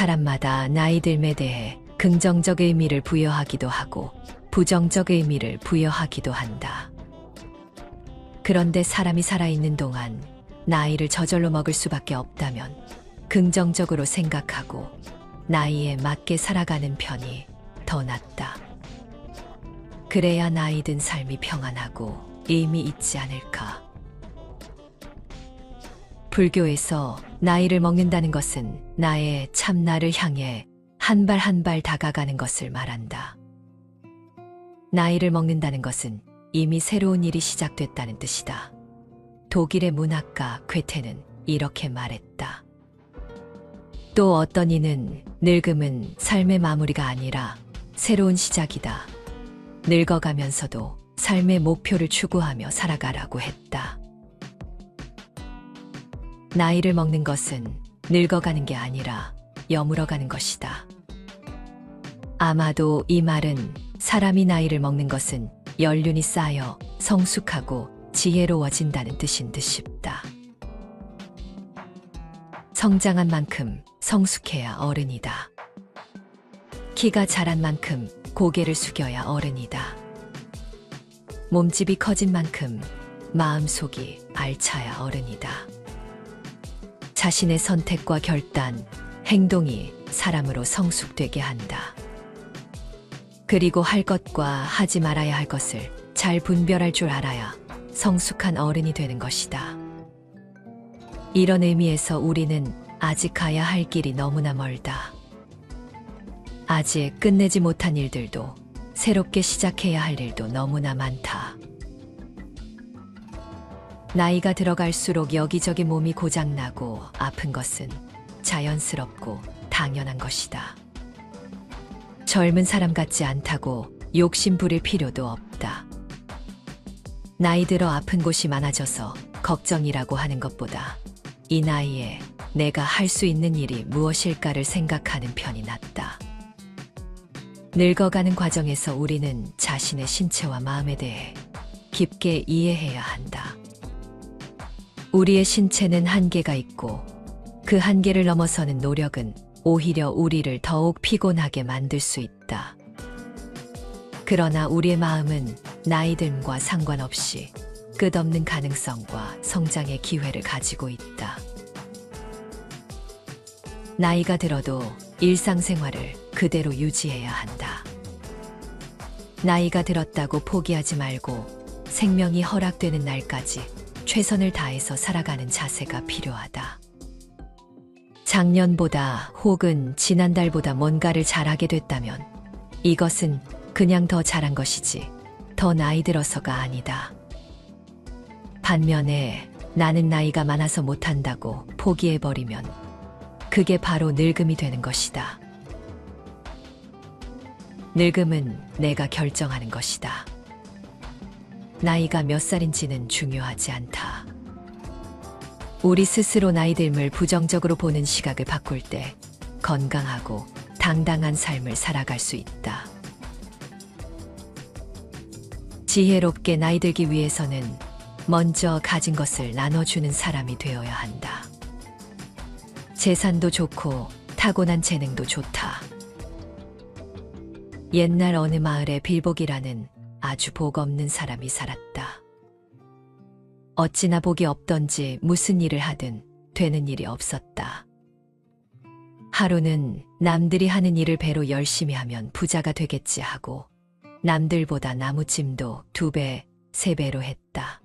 사람마다 나이 듦에 대해 긍정적 의미를 부여하기도 하고 부정적 의미를 부여하기도 한다. 그런데 사람이 살아있는 동안 나이를 저절로 먹을 수밖에 없다면 긍정적으로 생각하고 나이에 맞게 살아가는 편이 더 낫다. 그래야 나이 든 삶이 평안하고 의미 있지 않을까. 불교에서 나이를 먹는다는 것은 나의 참나를 향해 한 발 한 발 다가가는 것을 말한다. 나이를 먹는다는 것은 이미 새로운 일이 시작됐다는 뜻이다. 독일의 문학가 괴테는 이렇게 말했다. 또 어떤 이는 늙음은 삶의 마무리가 아니라 새로운 시작이다. 늙어가면서도 삶의 목표를 추구하며 살아가라고 했다. 나이를 먹는 것은 늙어가는 게 아니라 여물어가는 것이다. 아마도 이 말은 사람이 나이를 먹는 것은 연륜이 쌓여 성숙하고 지혜로워진다는 뜻인 듯 싶다. 성장한 만큼 성숙해야 어른이다. 키가 자란 만큼 고개를 숙여야 어른이다. 몸집이 커진 만큼 마음속이 알차야 어른이다. 자신의 선택과 결단, 행동이 사람으로 성숙되게 한다. 그리고 할 것과 하지 말아야 할 것을 잘 분별할 줄 알아야 성숙한 어른이 되는 것이다. 이런 의미에서 우리는 아직 가야 할 길이 너무나 멀다. 아직 끝내지 못한 일들도 새롭게 시작해야 할 일도 너무나 많다. 나이가 들어갈수록 여기저기 몸이 고장나고 아픈 것은 자연스럽고 당연한 것이다. 젊은 사람 같지 않다고 욕심 부릴 필요도 없다. 나이 들어 아픈 곳이 많아져서 걱정이라고 하는 것보다 이 나이에 내가 할 수 있는 일이 무엇일까를 생각하는 편이 낫다. 늙어가는 과정에서 우리는 자신의 신체와 마음에 대해 깊게 이해해야 한다. 우리의 신체는 한계가 있고 그 한계를 넘어서는 노력은 오히려 우리를 더욱 피곤하게 만들 수 있다. 그러나 우리의 마음은 나이 듦과 상관없이 끝없는 가능성과 성장의 기회를 가지고 있다. 나이가 들어도 일상생활을 그대로 유지해야 한다. 나이가 들었다고 포기하지 말고 생명이 허락되는 날까지 최선을 다해서 살아가는 자세가 필요하다. 작년보다 혹은 지난달보다 뭔가를 잘하게 됐다면 이것은 그냥 더 잘한 것이지 더 나이 들어서가 아니다. 반면에 나는 나이가 많아서 못한다고 포기해버리면 그게 바로 늙음이 되는 것이다. 늙음은 내가 결정하는 것이다. 나이가 몇 살인지는 중요하지 않다. 우리 스스로 나이 듦을 부정적으로 보는 시각을 바꿀 때 건강하고 당당한 삶을 살아갈 수 있다. 지혜롭게 나이 들기 위해서는 먼저 가진 것을 나눠주는 사람이 되어야 한다. 재산도 좋고 타고난 재능도 좋다. 옛날 어느 마을에 빌복이라는 아주 복 없는 사람이 살았다. 어찌나 복이 없던지 무슨 일을 하든 되는 일이 없었다. 하루는 남들이 하는 일을 배로 열심히 하면 부자가 되겠지 하고 남들보다 나무찜도 2배, 3배로 했다.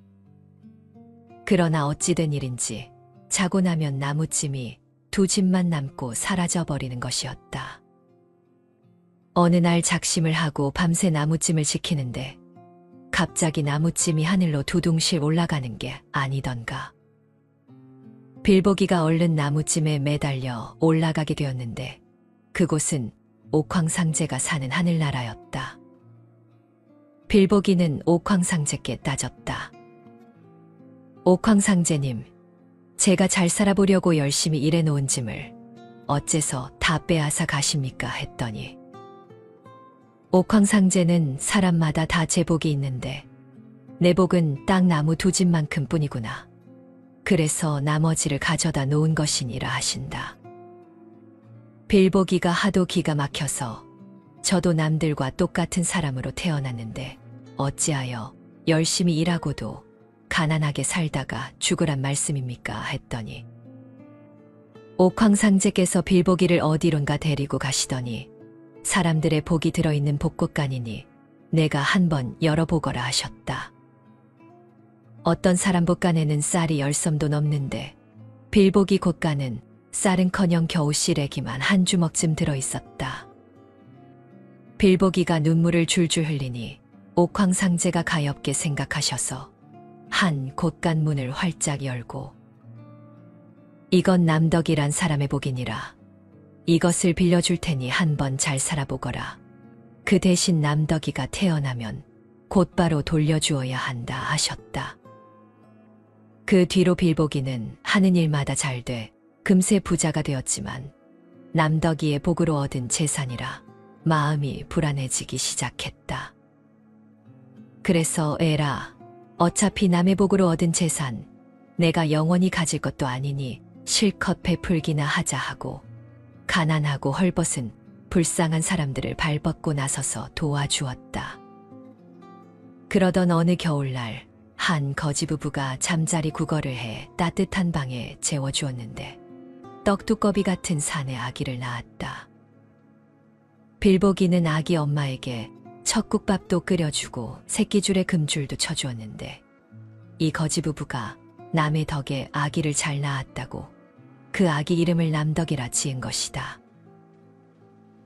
그러나 어찌 된 일인지 자고 나면 나무찜이 2집만 남고 사라져버리는 것이었다. 어느 날 작심을 하고 밤새 나무찜을 지키는데 갑자기 나무찜이 하늘로 두둥실 올라가는 게 아니던가. 빌보기가 얼른 나무찜에 매달려 올라가게 되었는데 그곳은 옥황상제가 사는 하늘나라였다. 빌보기는 옥황상제께 따졌다. 옥황상제님, 제가 잘 살아보려고 열심히 일해놓은 짐을 어째서 다 빼앗아 가십니까? 했더니 옥황상제는 사람마다 다 제 복이 있는데 내 복은 딱 나무 2집만큼 뿐이구나. 그래서 나머지를 가져다 놓은 것이니라 하신다. 빌보기가 하도 기가 막혀서 저도 남들과 똑같은 사람으로 태어났는데 어찌하여 열심히 일하고도 가난하게 살다가 죽으란 말씀입니까? 했더니 옥황상제께서 빌보기를 어디론가 데리고 가시더니 사람들의 복이 들어있는 복곳간이니 내가 한번 열어보거라 하셨다. 어떤 사람 복간에는 쌀이 10섬도 넘는데 빌보기 곳간은 쌀은커녕 겨우 시래기만 한 주먹쯤 들어있었다. 빌보기가 눈물을 줄줄 흘리니 옥황상제가 가엾게 생각하셔서 한 곳간 문을 활짝 열고 이건 남덕이란 사람의 복이니라. 이것을 빌려줄 테니 한번 잘 살아보거라. 그 대신 남덕이가 태어나면 곧바로 돌려주어야 한다 하셨다. 그 뒤로 빌보기는 하는 일마다 잘 돼 금세 부자가 되었지만 남덕이의 복으로 얻은 재산이라 마음이 불안해지기 시작했다. 그래서 에라, 어차피 남의 복으로 얻은 재산 내가 영원히 가질 것도 아니니 실컷 베풀기나 하자 하고 가난하고 헐벗은 불쌍한 사람들을 발벗고 나서서 도와주었다. 그러던 어느 겨울날 한 거지부부가 잠자리 구걸을 해 따뜻한 방에 재워주었는데 떡두꺼비 같은 산의 아기를 낳았다. 빌보기는 아기 엄마에게 척국밥도 끓여주고 새끼줄에 금줄도 쳐주었는데 이 거지부부가 남의 덕에 아기를 잘 낳았다고 그 아기 이름을 남덕이라 지은 것이다.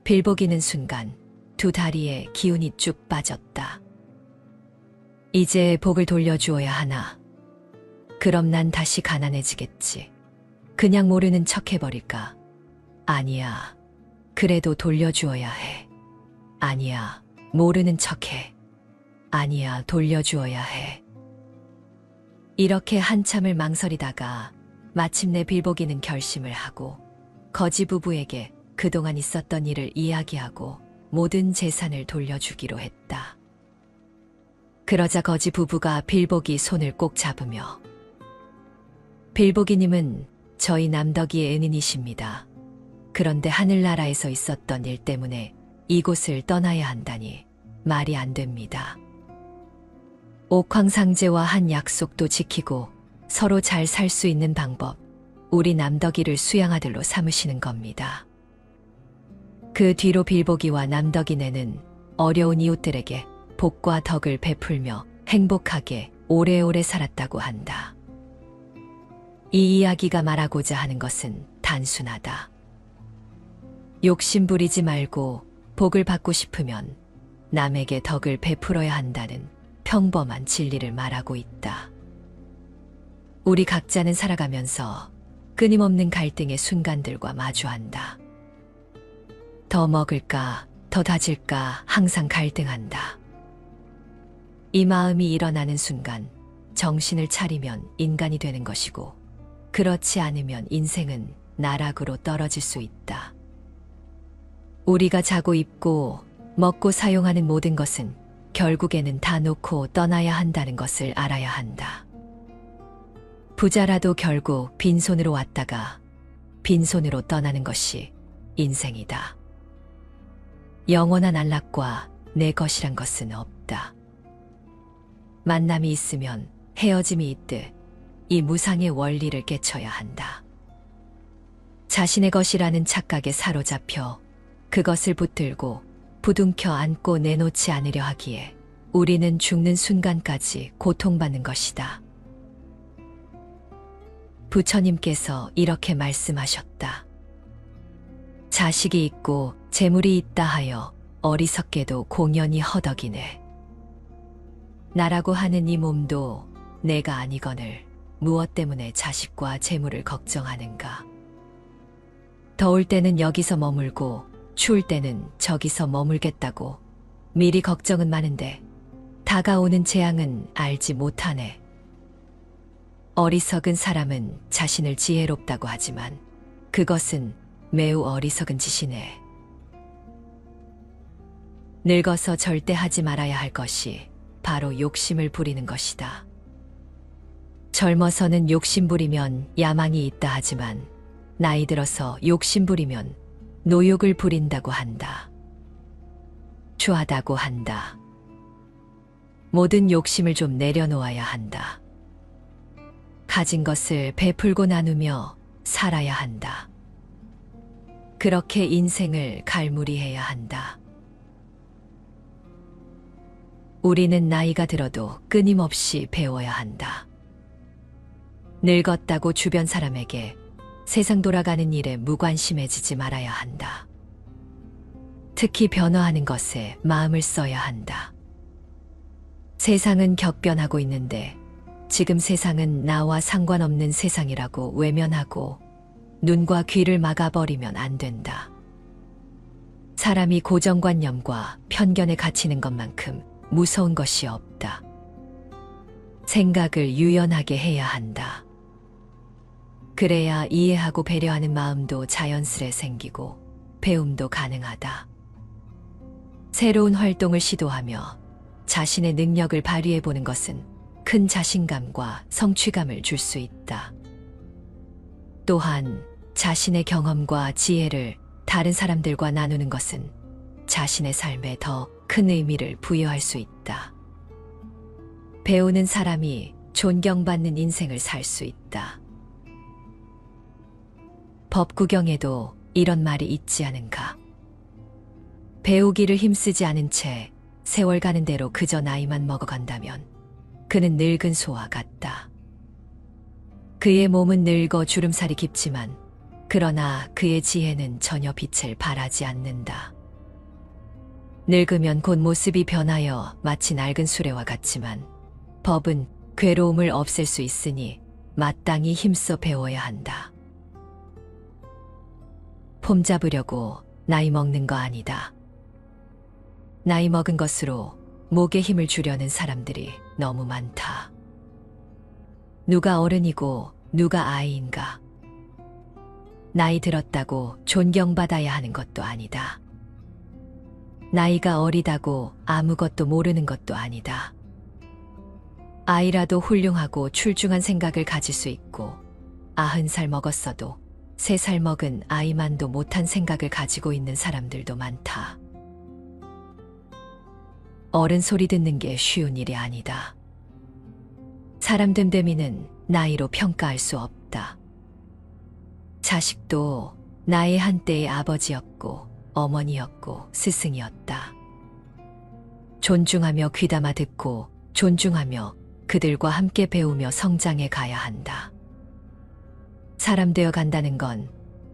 빌보기는 순간 두 다리에 기운이 쭉 빠졌다. 이제 복을 돌려주어야 하나. 그럼 난 다시 가난해지겠지. 그냥 모르는 척 해버릴까? 아니야. 그래도 돌려주어야 해. 아니야. 모르는 척해. 아니야. 돌려주어야 해. 이렇게 한참을 망설이다가 마침내 빌보기는 결심을 하고 거지 부부에게 그동안 있었던 일을 이야기하고 모든 재산을 돌려주기로 했다. 그러자 거지 부부가 빌보기 손을 꼭 잡으며 빌보기님은 저희 남덕이의 은인이십니다. 그런데 하늘나라에서 있었던 일 때문에 이곳을 떠나야 한다니 말이 안 됩니다. 옥황상제와 한 약속도 지키고 서로 잘 살 수 있는 방법, 우리 남덕이를 수양아들로 삼으시는 겁니다. 그 뒤로 빌보기와 남덕이네는 어려운 이웃들에게 복과 덕을 베풀며 행복하게 오래오래 살았다고 한다. 이 이야기가 말하고자 하는 것은 단순하다. 욕심 부리지 말고 복을 받고 싶으면 남에게 덕을 베풀어야 한다는 평범한 진리를 말하고 있다. 우리 각자는 살아가면서 끊임없는 갈등의 순간들과 마주한다. 더 먹을까, 더 다질까 항상 갈등한다. 이 마음이 일어나는 순간 정신을 차리면 인간이 되는 것이고 그렇지 않으면 인생은 나락으로 떨어질 수 있다. 우리가 자고 입고 먹고 사용하는 모든 것은 결국에는 다 놓고 떠나야 한다는 것을 알아야 한다. 부자라도 결국 빈손으로 왔다가 빈손으로 떠나는 것이 인생이다. 영원한 안락과 내 것이란 것은 없다. 만남이 있으면 헤어짐이 있듯 이 무상의 원리를 깨쳐야 한다. 자신의 것이라는 착각에 사로잡혀 그것을 붙들고 부둥켜 안고 내놓지 않으려 하기에 우리는 죽는 순간까지 고통받는 것이다. 부처님께서 이렇게 말씀하셨다. 자식이 있고 재물이 있다 하여 어리석게도 공연히 허덕이네. 나라고 하는 이 몸도 내가 아니거늘 무엇 때문에 자식과 재물을 걱정하는가. 더울 때는 여기서 머물고 추울 때는 저기서 머물겠다고 미리 걱정은 많은데 다가오는 재앙은 알지 못하네. 어리석은 사람은 자신을 지혜롭다고 하지만 그것은 매우 어리석은 짓이네. 늙어서 절대 하지 말아야 할 것이 바로 욕심을 부리는 것이다. 젊어서는 욕심 부리면 야망이 있다 하지만 나이 들어서 욕심 부리면 노욕을 부린다고 한다. 추하다고 한다. 모든 욕심을 좀 내려놓아야 한다. 가진 것을 베풀고 나누며 살아야 한다. 그렇게 인생을 갈무리해야 한다. 우리는 나이가 들어도 끊임없이 배워야 한다. 늙었다고 주변 사람에게 세상 돌아가는 일에 무관심해지지 말아야 한다. 특히 변화하는 것에 마음을 써야 한다. 세상은 격변하고 있는데 지금 세상은 나와 상관없는 세상이라고 외면하고 눈과 귀를 막아버리면 안 된다. 사람이 고정관념과 편견에 갇히는 것만큼 무서운 것이 없다. 생각을 유연하게 해야 한다. 그래야 이해하고 배려하는 마음도 자연스레 생기고 배움도 가능하다. 새로운 활동을 시도하며 자신의 능력을 발휘해보는 것은 큰 자신감과 성취감을 줄 수 있다. 또한 자신의 경험과 지혜를 다른 사람들과 나누는 것은 자신의 삶에 더 큰 의미를 부여할 수 있다. 배우는 사람이 존경받는 인생을 살 수 있다. 법구경에도 이런 말이 있지 않은가? 배우기를 힘쓰지 않은 채 세월 가는 대로 그저 나이만 먹어간다면 그는 늙은 소와 같다. 그의 몸은 늙어 주름살이 깊지만 그러나 그의 지혜는 전혀 빛을 발하지 않는다. 늙으면 곧 모습이 변하여 마치 낡은 수레와 같지만 법은 괴로움을 없앨 수 있으니 마땅히 힘써 배워야 한다. 폼 잡으려고 나이 먹는 거 아니다. 나이 먹은 것으로 목에 힘을 주려는 사람들이 너무 많다. 누가 어른이고 누가 아이인가? 나이 들었다고 존경받아야 하는 것도 아니다. 나이가 어리다고 아무것도 모르는 것도 아니다. 아이라도 훌륭하고 출중한 생각을 가질 수 있고 90살 먹었어도 3살 먹은 아이만도 못한 생각을 가지고 있는 사람들도 많다. 어른 소리 듣는 게 쉬운 일이 아니다. 사람 됨됨이는 나이로 평가할 수 없다. 자식도 나의 한때의 아버지였고 어머니였고 스승이었다. 존중하며 귀담아 듣고 존중하며 그들과 함께 배우며 성장해 가야 한다. 사람 되어 간다는 건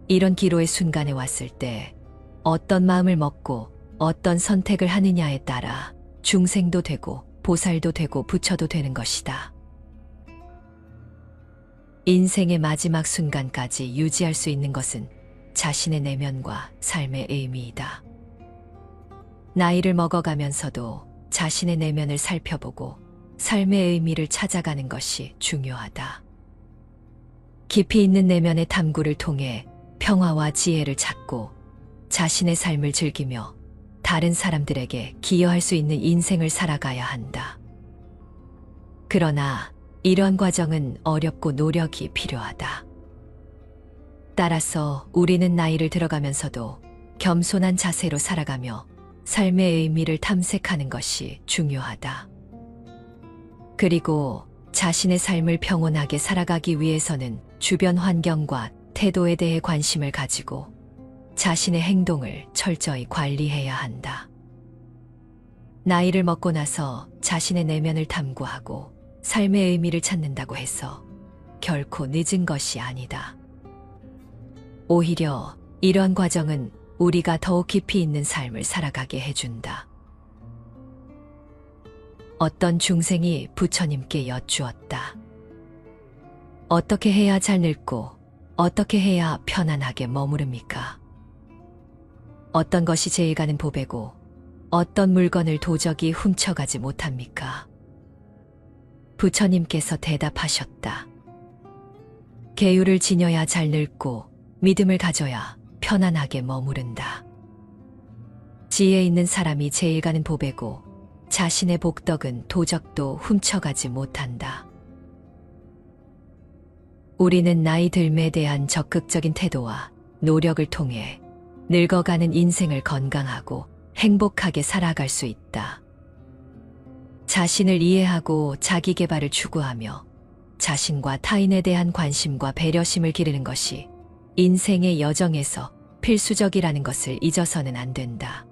이런 기로의 순간에 왔을 때 어떤 마음을 먹고 어떤 선택을 하느냐에 따라 중생도 되고 보살도 되고 부처도 되는 것이다. 인생의 마지막 순간까지 유지할 수 있는 것은 자신의 내면과 삶의 의미이다. 나이를 먹어가면서도 자신의 내면을 살펴보고 삶의 의미를 찾아가는 것이 중요하다. 깊이 있는 내면의 탐구를 통해 평화와 지혜를 찾고 자신의 삶을 즐기며 다른 사람들에게 기여할 수 있는 인생을 살아가야 한다. 그러나 이런 과정은 어렵고 노력이 필요하다. 따라서 우리는 나이를 들어가면서도 겸손한 자세로 살아가며 삶의 의미를 탐색하는 것이 중요하다. 그리고 자신의 삶을 평온하게 살아가기 위해서는 주변 환경과 태도에 대해 관심을 가지고 자신의 행동을 철저히 관리해야 한다. 나이를 먹고 나서 자신의 내면을 탐구하고 삶의 의미를 찾는다고 해서 결코 늦은 것이 아니다. 오히려 이런 과정은 우리가 더욱 깊이 있는 삶을 살아가게 해준다. 어떤 중생이 부처님께 여쭈었다. 어떻게 해야 잘 늙고 어떻게 해야 편안하게 머무릅니까? 어떤 것이 제일 가는 보배고 어떤 물건을 도적이 훔쳐가지 못합니까? 부처님께서 대답하셨다. 계율을 지녀야 잘 늙고 믿음을 가져야 편안하게 머무른다. 지혜 있는 사람이 제일 가는 보배고 자신의 복덕은 도적도 훔쳐가지 못한다. 우리는 나이 들매에 대한 적극적인 태도와 노력을 통해 늙어가는 인생을 건강하고 행복하게 살아갈 수 있다. 자신을 이해하고 자기 개발을 추구하며 자신과 타인에 대한 관심과 배려심을 기르는 것이 인생의 여정에서 필수적이라는 것을 잊어서는 안 된다.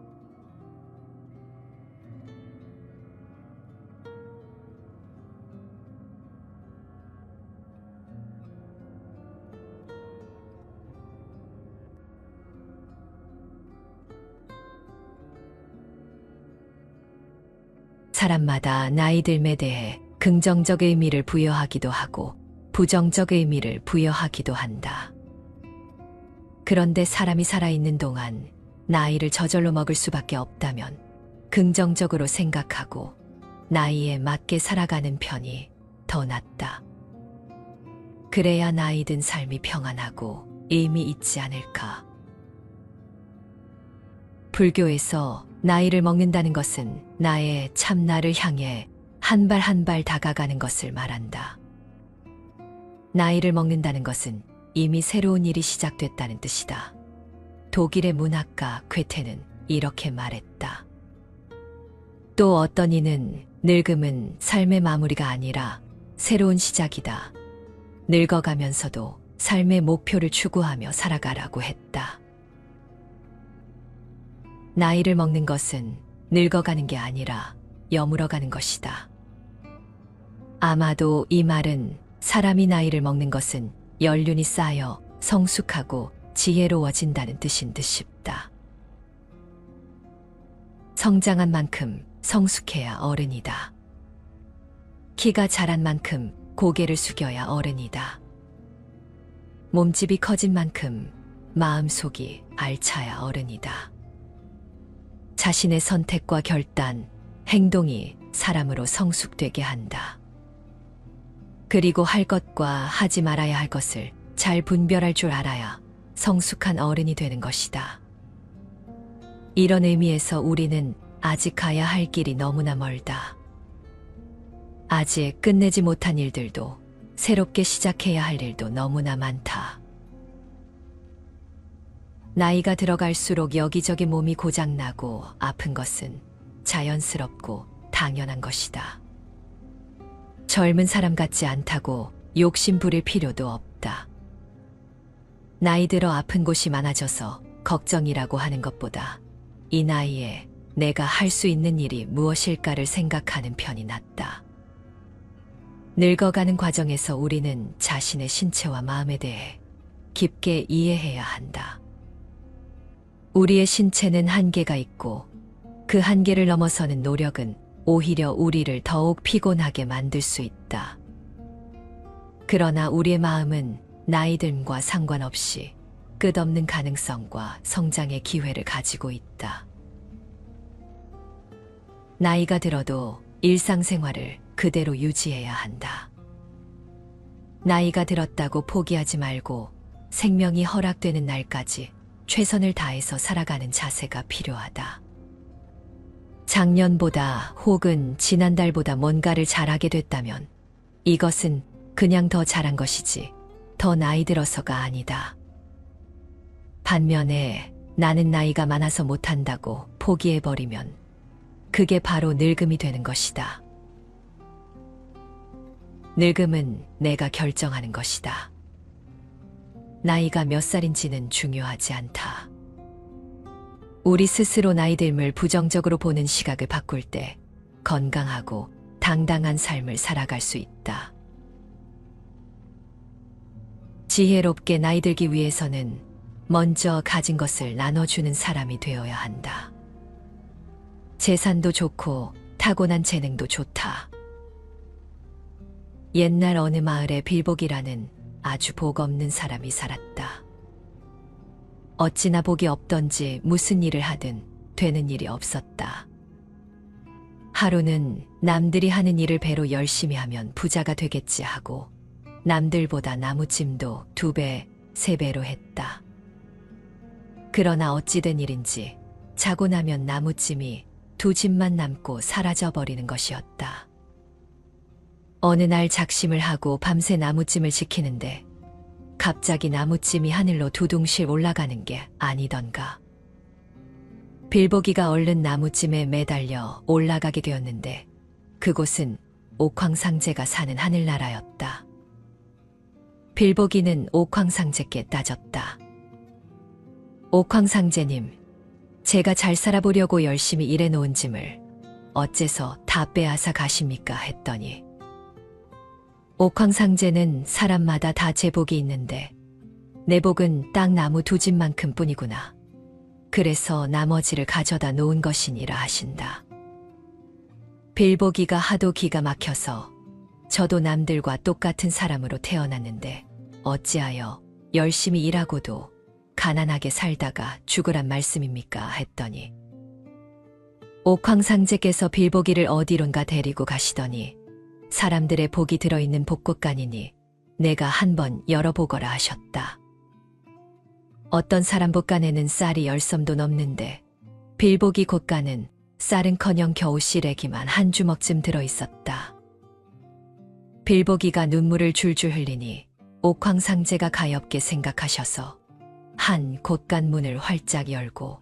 사람마다 나이 듦에 대해 긍정적 의미를 부여하기도 하고 부정적 의미를 부여하기도 한다. 그런데 사람이 살아있는 동안 나이를 저절로 먹을 수밖에 없다면 긍정적으로 생각하고 나이에 맞게 살아가는 편이 더 낫다. 그래야 나이 든 삶이 평안하고 의미 있지 않을까. 불교에서 나이를 먹는다는 것은 나의 참나를 향해 한 발 한 발 다가가는 것을 말한다. 나이를 먹는다는 것은 이미 새로운 일이 시작됐다는 뜻이다. 독일의 문학가 괴테는 이렇게 말했다. 또 어떤 이는 늙음은 삶의 마무리가 아니라 새로운 시작이다. 늙어가면서도 삶의 목표를 추구하며 살아가라고 했다. 나이를 먹는 것은 늙어가는 게 아니라 여물어가는 것이다. 아마도 이 말은 사람이 나이를 먹는 것은 연륜이 쌓여 성숙하고 지혜로워진다는 뜻인 듯 싶다. 성장한 만큼 성숙해야 어른이다. 키가 자란 만큼 고개를 숙여야 어른이다. 몸집이 커진 만큼 마음속이 알차야 어른이다. 자신의 선택과 결단, 행동이 사람으로 성숙되게 한다. 그리고 할 것과 하지 말아야 할 것을 잘 분별할 줄 알아야 성숙한 어른이 되는 것이다. 이런 의미에서 우리는 아직 가야 할 길이 너무나 멀다. 아직 끝내지 못한 일들도 새롭게 시작해야 할 일도 너무나 많다. 나이가 들어갈수록 여기저기 몸이 고장나고 아픈 것은 자연스럽고 당연한 것이다. 젊은 사람 같지 않다고 욕심 부릴 필요도 없다. 나이 들어 아픈 곳이 많아져서 걱정이라고 하는 것보다 이 나이에 내가 할 수 있는 일이 무엇일까를 생각하는 편이 낫다. 늙어가는 과정에서 우리는 자신의 신체와 마음에 대해 깊게 이해해야 한다. 우리의 신체는 한계가 있고 그 한계를 넘어서는 노력은 오히려 우리를 더욱 피곤하게 만들 수 있다. 그러나 우리의 마음은 나이 듦과 상관없이 끝없는 가능성과 성장의 기회를 가지고 있다. 나이가 들어도 일상생활을 그대로 유지해야 한다. 나이가 들었다고 포기하지 말고 생명이 허락되는 날까지 최선을 다해서 살아가는 자세가 필요하다. 작년보다 혹은 지난달보다 뭔가를 잘하게 됐다면 이것은 그냥 더 잘한 것이지 더 나이 들어서가 아니다. 반면에 나는 나이가 많아서 못한다고 포기해버리면 그게 바로 늙음이 되는 것이다. 늙음은 내가 결정하는 것이다. 나이가 몇 살인지는 중요하지 않다. 우리 스스로 나이 듦을 부정적으로 보는 시각을 바꿀 때 건강하고 당당한 삶을 살아갈 수 있다. 지혜롭게 나이 들기 위해서는 먼저 가진 것을 나눠주는 사람이 되어야 한다. 재산도 좋고 타고난 재능도 좋다. 옛날 어느 마을에 빌복이라는 아주 복 없는 사람이 살았다. 어찌나 복이 없던지 무슨 일을 하든 되는 일이 없었다. 하루는 남들이 하는 일을 배로 열심히 하면 부자가 되겠지 하고 남들보다 나무찜도 2배, 3배로 했다. 그러나 어찌 된 일인지 자고 나면 나무찜이 2집만 남고 사라져버리는 것이었다. 어느 날 작심을 하고 밤새 나무찜을 지키는데 갑자기 나무찜이 하늘로 두둥실 올라가는 게 아니던가. 빌보기가 얼른 나무찜에 매달려 올라가게 되었는데 그곳은 옥황상제가 사는 하늘나라였다. 빌보기는 옥황상제께 따졌다. 옥황상제님, 제가 잘 살아보려고 열심히 일해놓은 짐을 어째서 다 빼앗아 가십니까? 했더니 옥황상제는 사람마다 다 제 복이 있는데 내 복은 딱 나무 2집만큼 뿐이구나. 그래서 나머지를 가져다 놓은 것이니라 하신다. 빌보기가 하도 기가 막혀서 저도 남들과 똑같은 사람으로 태어났는데 어찌하여 열심히 일하고도 가난하게 살다가 죽으란 말씀입니까? 했더니 옥황상제께서 빌보기를 어디론가 데리고 가시더니 사람들의 복이 들어있는 복국간이니 내가 한번 열어보거라 하셨다. 어떤 사람 복간에는 쌀이 10섬도 넘는데 빌보기 곳간은 쌀은커녕 겨우 시래기만 한 주먹쯤 들어있었다. 빌보기가 눈물을 줄줄 흘리니 옥황상제가 가엾게 생각하셔서 한 곳간 문을 활짝 열고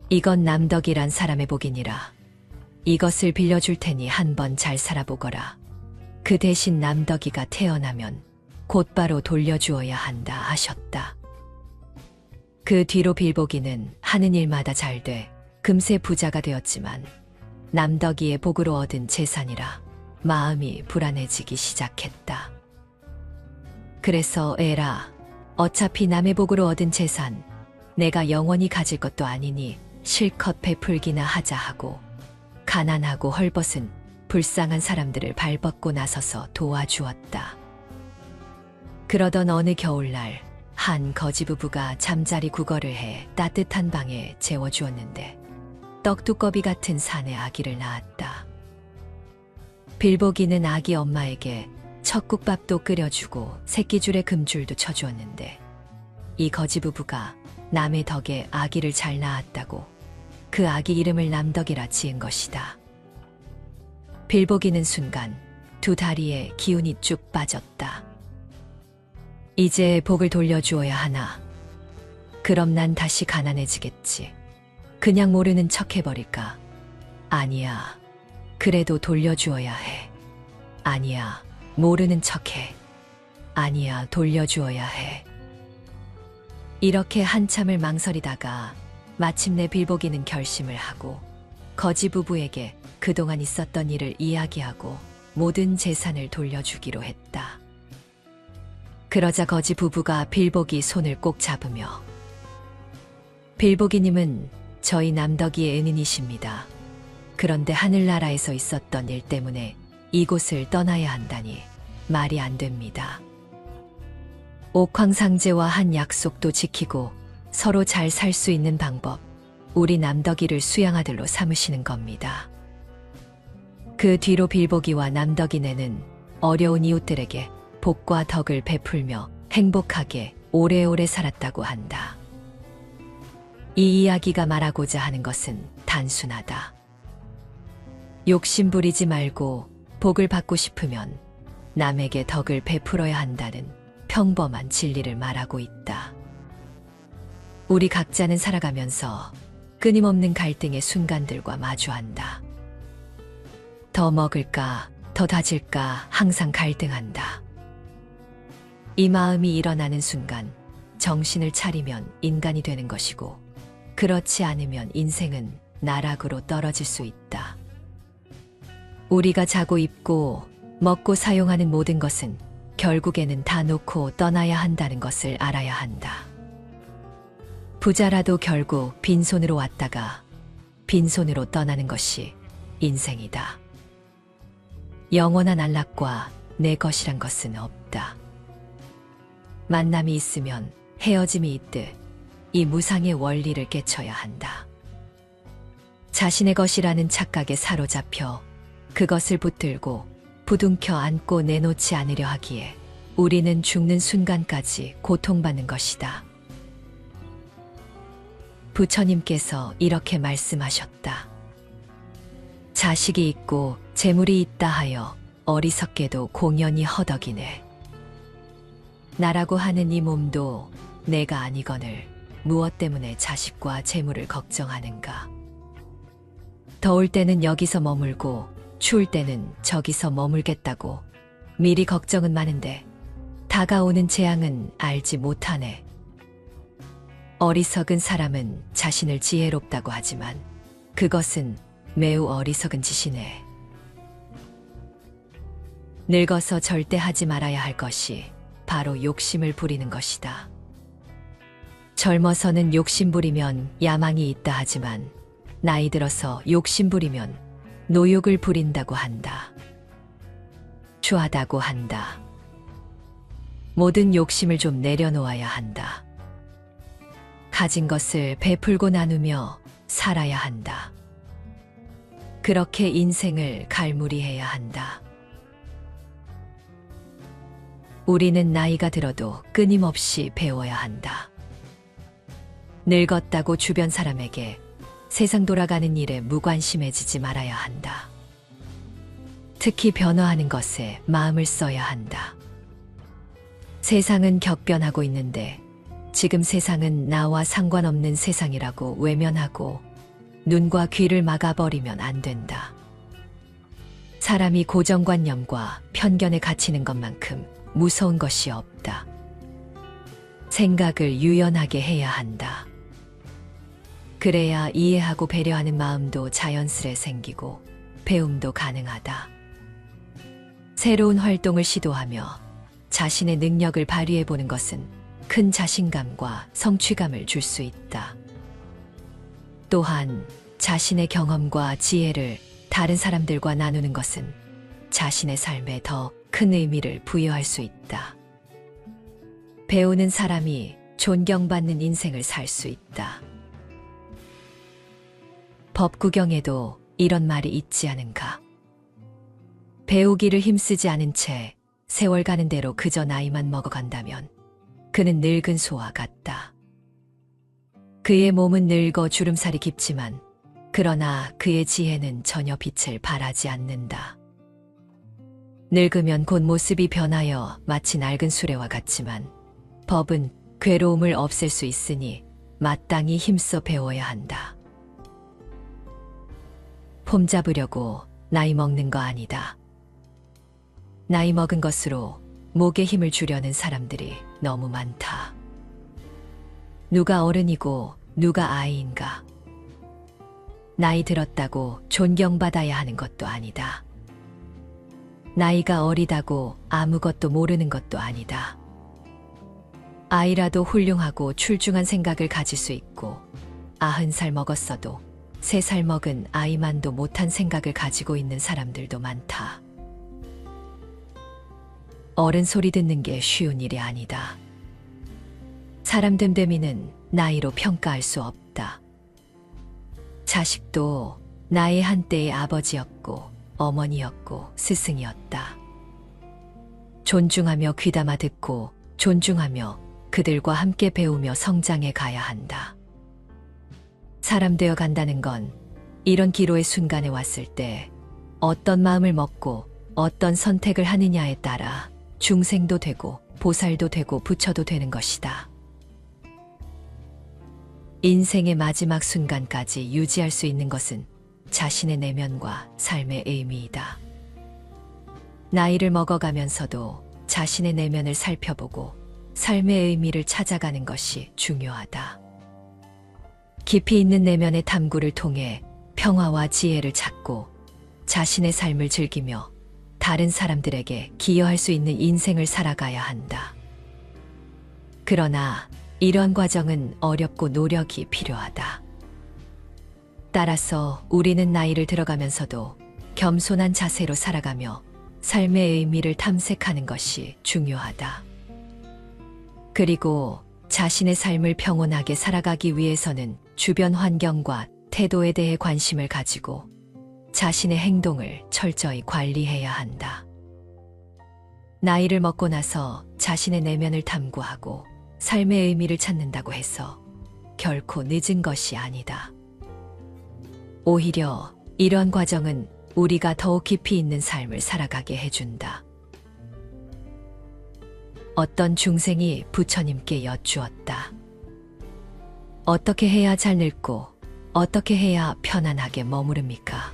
이건 남덕이란 사람의 복이니라. 이것을 빌려줄 테니 한번 잘 살아보거라. 그 대신 남덕이가 태어나면 곧바로 돌려주어야 한다 하셨다. 그 뒤로 빌보기는 하는 일마다 잘 돼 금세 부자가 되었지만 남덕이의 복으로 얻은 재산이라 마음이 불안해지기 시작했다. 그래서 에라, 어차피 남의 복으로 얻은 재산 내가 영원히 가질 것도 아니니 실컷 베풀기나 하자 하고 가난하고 헐벗은 불쌍한 사람들을 발벗고 나서서 도와주었다. 그러던 어느 겨울날 한 거지부부가 잠자리 구걸을 해 따뜻한 방에 재워주었는데 떡두꺼비 같은 산의 아기를 낳았다. 빌보기는 아기 엄마에게 척국밥도 끓여주고 새끼줄에 금줄도 쳐주었는데 이 거지부부가 남의 덕에 아기를 잘 낳았다고 그 아기 이름을 남덕이라 지은 것이다. 빌보기는 순간 두 다리에 기운이 쭉 빠졌다. 이제 복을 돌려주어야 하나. 그럼 난 다시 가난해지겠지. 그냥 모르는 척 해버릴까? 아니야. 그래도 돌려주어야 해. 아니야. 모르는 척해. 아니야. 돌려주어야 해. 이렇게 한참을 망설이다가 마침내 빌보기는 결심을 하고 거지 부부에게 그동안 있었던 일을 이야기하고 모든 재산을 돌려주기로 했다. 그러자 거지 부부가 빌보기 손을 꼭 잡으며 빌보기님은 저희 남덕이의 은인이십니다. 그런데 하늘나라에서 있었던 일 때문에 이곳을 떠나야 한다니 말이 안 됩니다. 옥황상제와 한 약속도 지키고 서로 잘 살 수 있는 방법, 우리 남덕이를 수양아들로 삼으시는 겁니다. 그 뒤로 빌보기와 남덕이네는 어려운 이웃들에게 복과 덕을 베풀며 행복하게 오래오래 살았다고 한다. 이 이야기가 말하고자 하는 것은 단순하다. 욕심 부리지 말고 복을 받고 싶으면 남에게 덕을 베풀어야 한다는 평범한 진리를 말하고 있다. 우리 각자는 살아가면서 끊임없는 갈등의 순간들과 마주한다. 더 먹을까, 더 다질까 항상 갈등한다. 이 마음이 일어나는 순간 정신을 차리면 인간이 되는 것이고 그렇지 않으면 인생은 나락으로 떨어질 수 있다. 우리가 자고 입고 먹고 사용하는 모든 것은 결국에는 다 놓고 떠나야 한다는 것을 알아야 한다. 부자라도 결국 빈손으로 왔다가 빈손으로 떠나는 것이 인생이다. 영원한 안락과 내 것이란 것은 없다. 만남이 있으면 헤어짐이 있듯 이 무상의 원리를 깨쳐야 한다. 자신의 것이라는 착각에 사로잡혀 그것을 붙들고 부둥켜 안고 내놓지 않으려 하기에 우리는 죽는 순간까지 고통받는 것이다. 부처님께서 이렇게 말씀하셨다. 자식이 있고 재물이 있다 하여 어리석게도 공연히 허덕이네. 나라고 하는 이 몸도 내가 아니거늘 무엇 때문에 자식과 재물을 걱정하는가? 더울 때는 여기서 머물고 추울 때는 저기서 머물겠다고 미리 걱정은 많은데 다가오는 재앙은 알지 못하네. 어리석은 사람은 자신을 지혜롭다고 하지만 그것은 매우 어리석은 짓이네. 늙어서 절대 하지 말아야 할 것이 바로 욕심을 부리는 것이다. 젊어서는 욕심 부리면 야망이 있다 하지만 나이 들어서 욕심 부리면 노욕을 부린다고 한다. 추하다고 한다. 모든 욕심을 좀 내려놓아야 한다. 가진 것을 베풀고 나누며 살아야 한다. 그렇게 인생을 갈무리해야 한다. 우리는 나이가 들어도 끊임없이 배워야 한다. 늙었다고 주변 사람에게 세상 돌아가는 일에 무관심해지지 말아야 한다. 특히 변화하는 것에 마음을 써야 한다. 세상은 격변하고 있는데 지금 세상은 나와 상관없는 세상이라고 외면하고 눈과 귀를 막아버리면 안 된다. 사람이 고정관념과 편견에 갇히는 것만큼 무서운 것이 없다. 생각을 유연하게 해야 한다. 그래야 이해하고 배려하는 마음도 자연스레 생기고 배움도 가능하다. 새로운 활동을 시도하며 자신의 능력을 발휘해보는 것은 큰 자신감과 성취감을 줄 수 있다. 또한 자신의 경험과 지혜를 다른 사람들과 나누는 것은 자신의 삶에 더 큰 의미를 부여할 수 있다. 배우는 사람이 존경받는 인생을 살 수 있다. 법구경에도 이런 말이 있지 않은가? 배우기를 힘쓰지 않은 채 세월 가는 대로 그저 나이만 먹어간다면 그는 늙은 소와 같다. 그의 몸은 늙어 주름살이 깊지만 그러나 그의 지혜는 전혀 빛을 발하지 않는다. 늙으면 곧 모습이 변하여 마치 낡은 수레와 같지만 법은 괴로움을 없앨 수 있으니 마땅히 힘써 배워야 한다. 폼 잡으려고 나이 먹는 거 아니다. 나이 먹은 것으로 목에 힘을 주려는 사람들이 너무 많다. 누가 어른이고 누가 아이인가? 나이 들었다고 존경받아야 하는 것도 아니다. 나이가 어리다고 아무것도 모르는 것도 아니다. 아이라도 훌륭하고 출중한 생각을 가질 수 있고 90살 먹었어도 3살 먹은 아이만도 못한 생각을 가지고 있는 사람들도 많다. 어른 소리 듣는 게 쉬운 일이 아니다. 사람 됨됨이는 나이로 평가할 수 없다. 자식도 나의 한때의 아버지였고 어머니였고 스승이었다. 존중하며 귀담아 듣고 존중하며 그들과 함께 배우며 성장해 가야 한다. 사람 되어 간다는 건 이런 기로의 순간에 왔을 때 어떤 마음을 먹고 어떤 선택을 하느냐에 따라 중생도 되고 보살도 되고 부처도 되는 것이다. 인생의 마지막 순간까지 유지할 수 있는 것은 자신의 내면과 삶의 의미이다. 나이를 먹어가면서도 자신의 내면을 살펴보고 삶의 의미를 찾아가는 것이 중요하다. 깊이 있는 내면의 탐구를 통해 평화와 지혜를 찾고 자신의 삶을 즐기며 다른 사람들에게 기여할 수 있는 인생을 살아가야 한다. 그러나 이런 과정은 어렵고 노력이 필요하다. 따라서 우리는 나이를 들어가면서도 겸손한 자세로 살아가며 삶의 의미를 탐색하는 것이 중요하다. 그리고 자신의 삶을 평온하게 살아가기 위해서는 주변 환경과 태도에 대해 관심을 가지고 자신의 행동을 철저히 관리해야 한다. 나이를 먹고 나서 자신의 내면을 탐구하고 삶의 의미를 찾는다고 해서 결코 늦은 것이 아니다. 오히려 이러한 과정은 우리가 더욱 깊이 있는 삶을 살아가게 해준다. 어떤 중생이 부처님께 여쭈었다. 어떻게 해야 잘 늙고 어떻게 해야 편안하게 머무릅니까?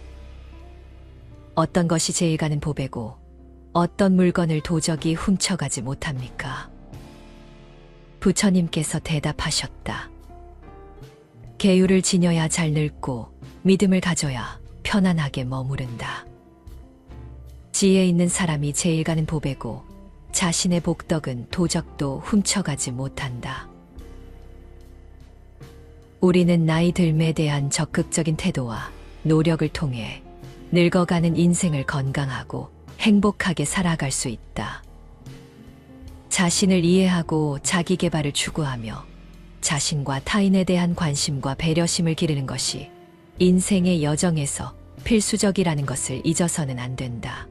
어떤 것이 제일 가는 보배고 어떤 물건을 도적이 훔쳐가지 못합니까? 부처님께서 대답하셨다. 계율을 지녀야 잘 늙고 믿음을 가져야 편안하게 머무른다. 지혜 있는 사람이 제일 가는 보배고 자신의 복덕은 도적도 훔쳐가지 못한다. 우리는 나이 들매에 대한 적극적인 태도와 노력을 통해 늙어가는 인생을 건강하고 행복하게 살아갈 수 있다. 자신을 이해하고 자기 개발을 추구하며 자신과 타인에 대한 관심과 배려심을 기르는 것이 인생의 여정에서 필수적이라는 것을 잊어서는 안 된다.